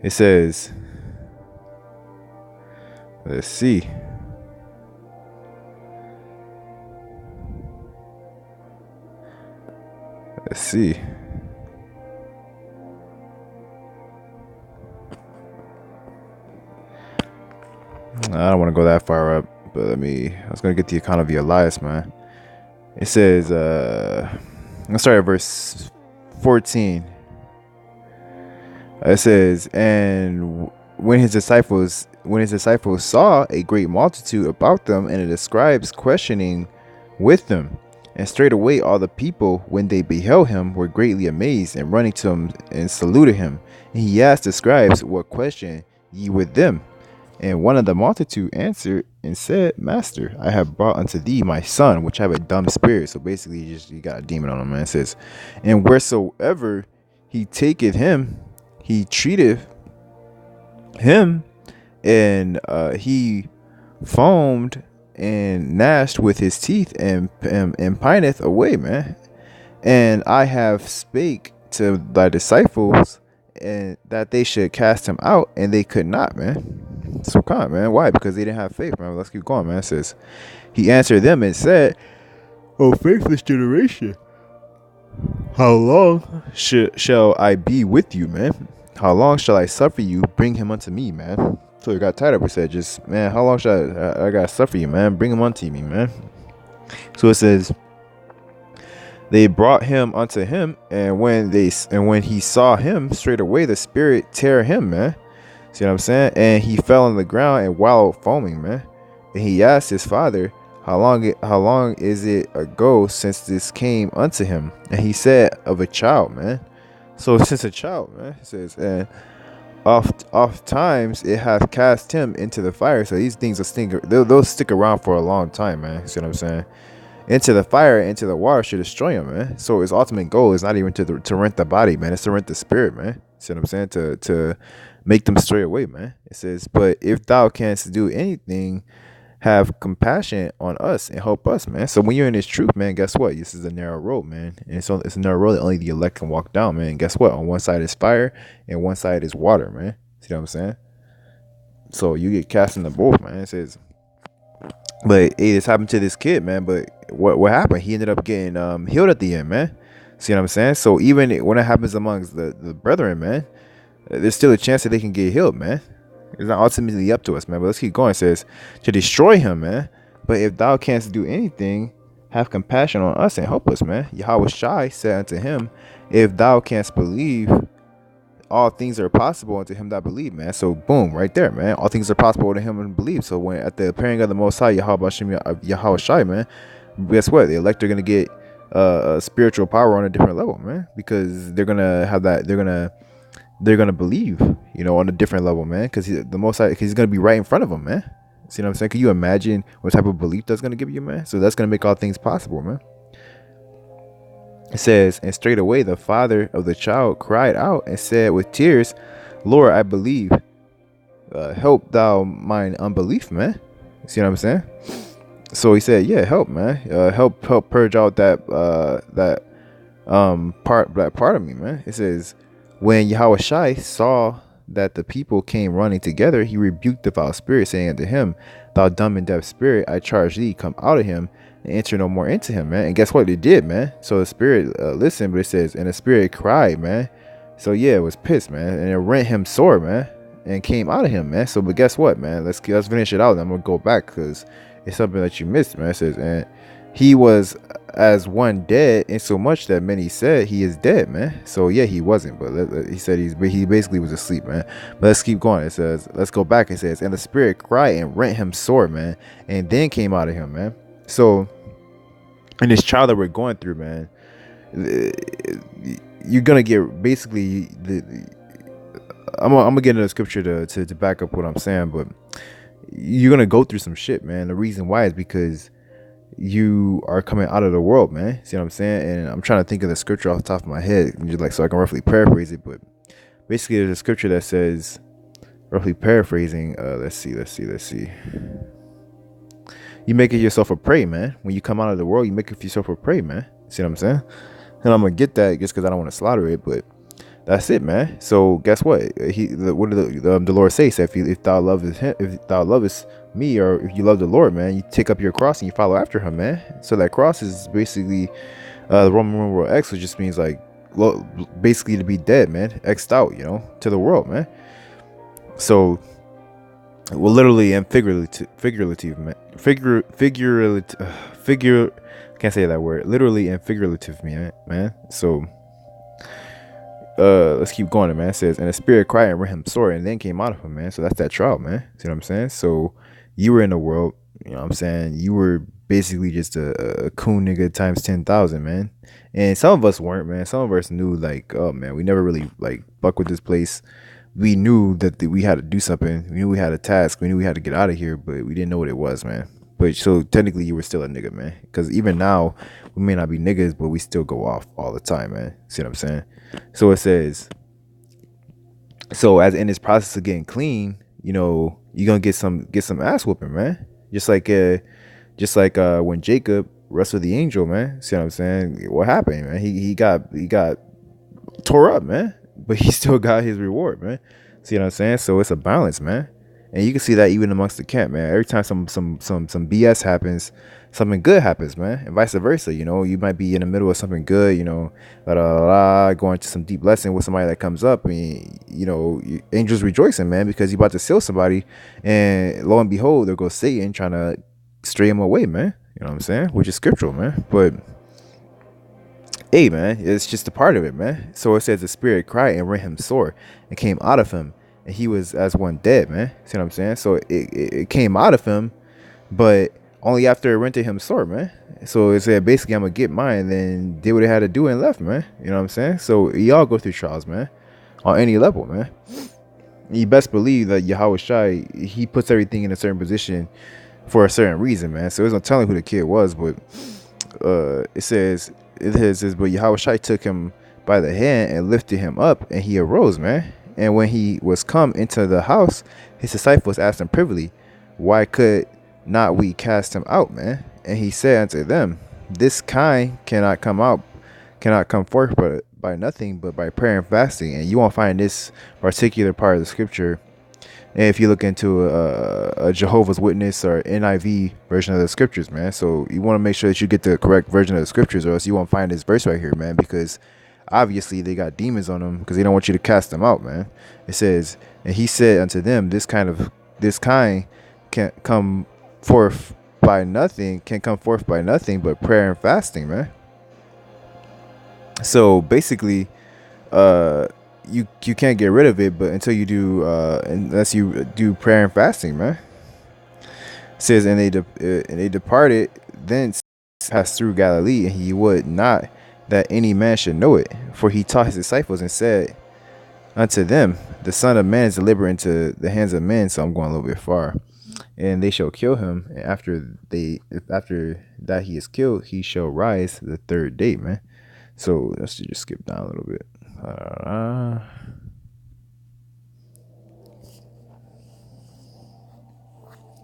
It says, let's see. Let's see. I don't want to go that far up, but I was going to get the account of the Elias, man. It says, let's start at verse 14. It says, and when his disciples saw a great multitude about them, and the scribes questioning with them, and straightway all the people, when they beheld him, were greatly amazed, and running to him and saluted him. And he asked the scribes, what question ye with them? And one of the multitude answered and said, Master, I have brought unto thee my son, which have a dumb spirit. So basically, you got a demon on him, man. It says, and wheresoever he taketh him, he treateth him, and he foamed and gnashed with his teeth, and pineth away, man. And I have spake to thy disciples, and that they should cast him out, and they could not, man. So come, man. Why? Because they didn't have faith, man. Let's keep going, man. It says, he answered them and said, O faithless generation, how long shall I be with you, man? How long shall I suffer you? Bring him unto me, man. So he got tied up. He said, just, man, how long shall I gotta suffer you, man? Bring him unto me, man. So it says, they brought him unto him, and when he saw him, straightway the spirit tear him, man. See what I'm saying? And he fell on the ground and wallowed foaming, man. And he asked his father, how long is it ago since this came unto him? And he said, of a child, man. So since a child, man. It says, and oft times it hath cast him into the fire. So these things they'll stick around for a long time, man. See what I'm saying? Into the fire, into the water should destroy him, man. So his ultimate goal is not even to rent the body, man. It's to rent the spirit, man. See what I'm saying? To make them stray away, man. It says, but if thou canst do anything, have compassion on us and help us, man. So when you're in this truth, man, guess what? This is a narrow road, man. And it's a narrow road that only the elect can walk down, man. And guess what? On one side is fire and one side is water, man. See what I'm saying? So you get cast into both, man. It says, but hey, this happened to this kid, man. But what happened? He ended up getting healed at the end, man. See what I'm saying? So even when it happens amongst the brethren, man, there's still a chance that they can get healed, man. It's not ultimately up to us, man. But let's keep going. It says, to destroy him, man. But if thou canst do anything, have compassion on us and help us, man. YAHAWASHI said unto him, if thou canst believe, all things are possible unto him that believe, man. So boom, right there, man. All things are possible to him and believe. So when at the appearing of the Most High, YAHAWASHI, man, guess what? The elect are gonna get spiritual power on a different level, man, because they're gonna have that. They're gonna believe, on a different level, man, because the Most High, he's gonna be right in front of them, man. See what I'm saying? Can you imagine what type of belief that's gonna give you, man? So that's gonna make all things possible, man. It says, and straightway the father of the child cried out and said with tears, Lord, I believe. Help thou mine unbelief, man. See what I'm saying? So he said, yeah, help, man. Help purge out that part of me, man. It says, when YAHAWASHI saw that the people came running together, he rebuked the foul spirit, saying unto him, thou dumb and deaf spirit, I charge thee, come out of him and enter no more into him, man. And guess what? It did, man. So the spirit listened, but it says, and the spirit cried, man. So yeah, it was pissed, man, and it rent him sore, man, and came out of him, man. So but guess what, man? Let's finish it out. I'm gonna go back because it's something that you missed, man. It says, and he was as one dead, in so much that many said he is dead, man. So yeah, he wasn't, but he said he basically was asleep, man. But let's keep going. It says, let's go back. It says, and the spirit cried and rent him sore, man, and then came out of him, man. So in this trial that we're going through, man, you're gonna get basically I'm gonna get into the scripture to back up what I'm saying, but you're gonna go through some shit, man. The reason why is because you are coming out of the world, man. See what I'm saying? And I'm trying to think of the scripture off the top of my head, just like so I can roughly paraphrase it. But basically, there's a scripture that says, roughly paraphrasing. Let's see. You make it yourself a prey, man. When you come out of the world, you make it yourself a prey, man. See what I'm saying? And I'm gonna get that just because I don't want to slaughter it, but That's it, man. So guess what? What did the Lord say? He said, if thou lovest him, if thou lovest me, or if you love the Lord, man, you take up your cross and you follow after him, man. So that cross is basically the Roman numeral X, which just means like basically to be dead, man, X'd out, to the world, man. So, well, literally and figurative, man, figure. Can't say that word. Literally and figurative, man. So, let's keep going, man. It says, and the spirit cried and rent him sore, and then came out of him, man. So that's that trial, man. See what I'm saying? So you were in the world, you know what I'm saying? You were basically just a coon nigga times 10,000, man. And some of us weren't, man. Some of us knew, like, oh man, we never really like fuck with this place. We knew that we had to do something. We knew we had a task. We knew we had to get out of here, but we didn't know what it was, man. But so technically, you were still a nigga, man. Because even now, we may not be niggas, but we still go off all the time, man. See what I'm saying? So it says, so as in this process of getting clean, you're gonna get some ass whooping, man. Just like when Jacob wrestled the angel, man. See what I'm saying? What happened, man? He got tore up, man, but he still got his reward, man. See what I'm saying? So it's a balance, man. And you can see that even amongst the camp, man. Every time some BS happens, something good happens, man, and vice versa. You might be in the middle of something good, going to some deep lesson with somebody that comes up, and angels rejoicing, man, because you about to seal somebody, and lo and behold, there goes Satan trying to stray him away, man. You know what I'm saying? Which is scriptural, man. But hey, man, it's just a part of it, man. So it says the spirit cried and rent him sore, and came out of him, and he was as one dead, man. See what I'm saying? So it came out of him, but only after it rented him sore, man. So it said basically I'm gonna get mine, then did what it had to do and left, man. You know what I'm saying? So y'all go through trials, man, on any level, man. You best believe that YAHAWASHI, he puts everything in a certain position for a certain reason, man. So there's no telling who the kid was, but it says, but YAHAWASHI took him by the hand and lifted him up, and he arose, man. And when he was come into the house, his disciples asked him privily, why could not we cast him out, man? And he said unto them, this kind cannot come forth but by nothing but by prayer and fasting. And you won't find this particular part of the scripture, and if you look into a Jehovah's Witness or NIV version of the scriptures, man. So you want to make sure that you get the correct version of the scriptures, or else you won't find this verse right here, man, because obviously they got demons on them, because they don't want you to cast them out, man. It says, and he said unto them, this kind can come forth by nothing but prayer and fasting, man. So basically, you can't get rid of it, but until you do, unless you do prayer and fasting, man. It says, and they departed thence, passed through Galilee, and he would not that any man should know it, for he taught his disciples and said unto them, the Son of Man is delivered into the hands of men. So I'm going a little bit far. And they shall kill him, and after that he is killed, he shall rise the third day, man. So let's just skip down a little bit.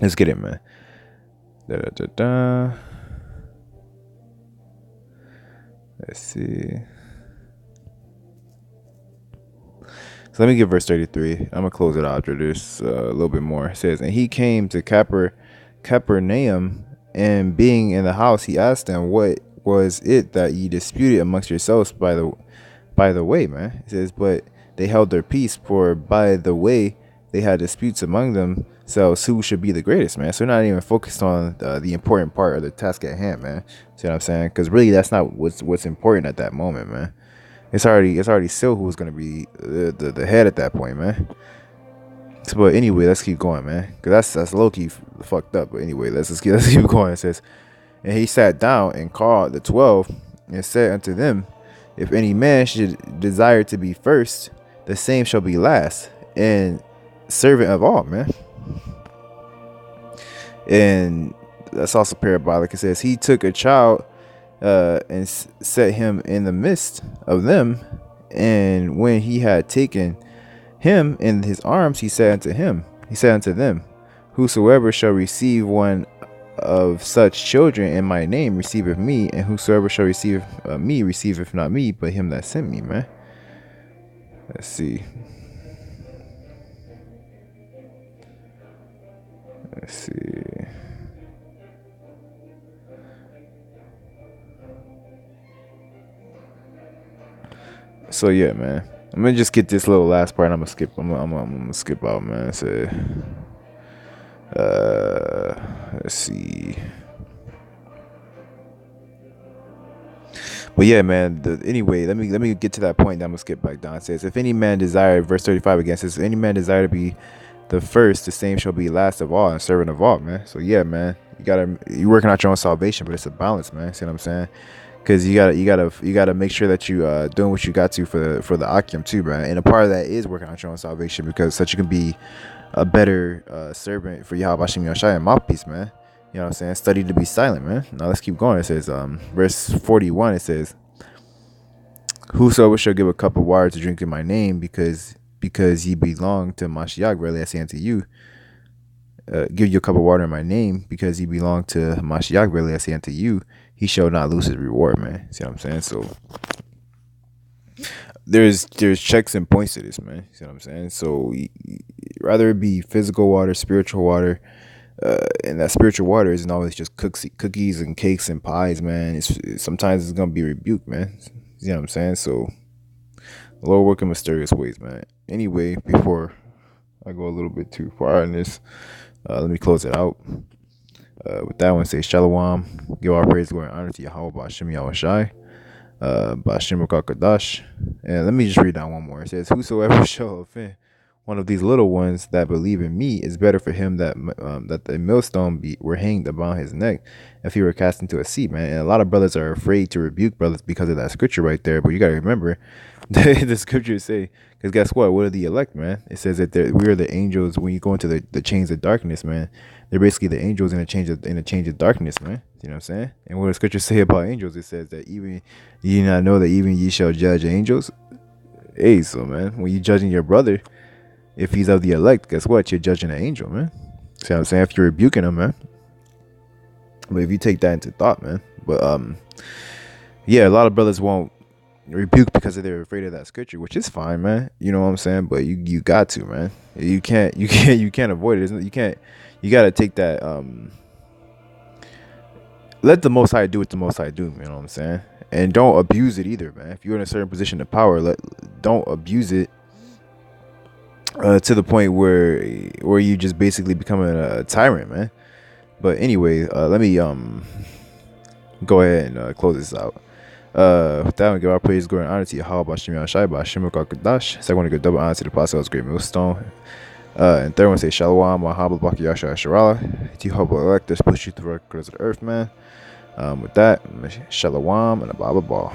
Let's get it, man. Let's see. So let me get verse 33. I'm gonna close it out after this a little bit more. It says, and he came to Capernaum, and being in the house, he asked them, what was it that ye disputed amongst yourselves by the way, man? It says, but they held their peace, for by the way they had disputes among themselves who should be the greatest, man. So they're not even focused on the important part of the task at hand, man. See what I'm saying? Because really, that's not what's important at that moment, man. It's already still who's gonna be the head at that point, man. So, but anyway, let's keep going, man, because that's low key fucked up. But anyway, let's keep going. It says, and he sat down and called the 12 and said unto them, if any man should desire to be first, the same shall be last and servant of all, man. And that's also parabolic. It says, he took a child and set him in the midst of them, and when he had taken him in his arms, he said unto them, whosoever shall receive one of such children in my name receiveth me, and whosoever shall receive me receiveth not me but him that sent me, man. Let's see. Let's see. So yeah, man. I'm gonna just get this little last part. I'm gonna skip. I'm gonna skip out, man. So, let's see. But yeah, man. Anyway, let me get to that point. Then I'm gonna skip back down. It says, if any man desire, verse 35 again says, if any man desire to be the first, the same shall be last of all and servant of all, man. So yeah, man. You working out your own salvation, but it's a balance, man. See what I'm saying? Because you gotta make sure that you doing what you got to for the Akim too, man. And a part of that is working out your own salvation, because such you can be a better servant for YAHAWASHI and mouthpiece, man. You know what I'm saying? Study to be silent, man. Now let's keep going. It says, verse 41. It says, whosoever shall give a cup of water to drink in my name, because ye belong to Mashiach, verily I say unto you, give you a cup of water in my name, because ye belong to Mashiach, verily I say unto you, he shall not lose his reward, man. See what I'm saying? So there's checks and points to this, man. See what I'm saying? So rather it be physical water, spiritual water, and that spiritual water isn't always just cookies and cakes and pies, man. Sometimes it's gonna be rebuked, man. You know what I'm saying? So the Lord work in mysterious ways, man. Anyway, before I go a little bit too far in this, let me close it out. With that one, say Shalom. Give our praise, glory, and honor to Yahawah, Ba'ashem Yahawashi, Ba'ashem QADASH. And let me just read down one more. It says, whosoever shall offend one of these little ones that believe in me, is better for him that the millstone were hanged about his neck if he were cast into a sea, man. And a lot of brothers are afraid to rebuke brothers because of that scripture right there. But you got to remember, the scriptures say, because guess what are the elect, man? It says that we are the angels. When you go into the chains of darkness, man, they're basically the angels in a change of darkness, man. You know what I'm saying? And what the scriptures say about angels, it says that even ye not know that even ye shall judge angels. Hey, so man, when you judging your brother, if he's of the elect, guess what? You're judging an angel, man. See what I'm saying? If you're rebuking him, man. But if you take that into thought, man. But yeah, a lot of brothers won't rebuke because they're afraid of that scripture, which is fine, man. You know what I'm saying? But you got to, man. You can't avoid it. You gotta take that. Let the Most High do what the Most High do. You know what I'm saying? And don't abuse it either, man. If you're in a certain position of power, don't abuse it. To the point where you just basically becoming a tyrant, man. But anyway, let me go ahead and close this out. With that, we give our praise, glory, and honor to Yahawah, Ba'ashem Yahawashi, Ba'ashem QADASH. Second one to give double honor to the apostles, GreatMillstone. And third one say Shalom, Mahaba, Baki Yasha, Sharala. Jehovah elect, this push you through the earth, man. With that, Shalom and a Baba Ball.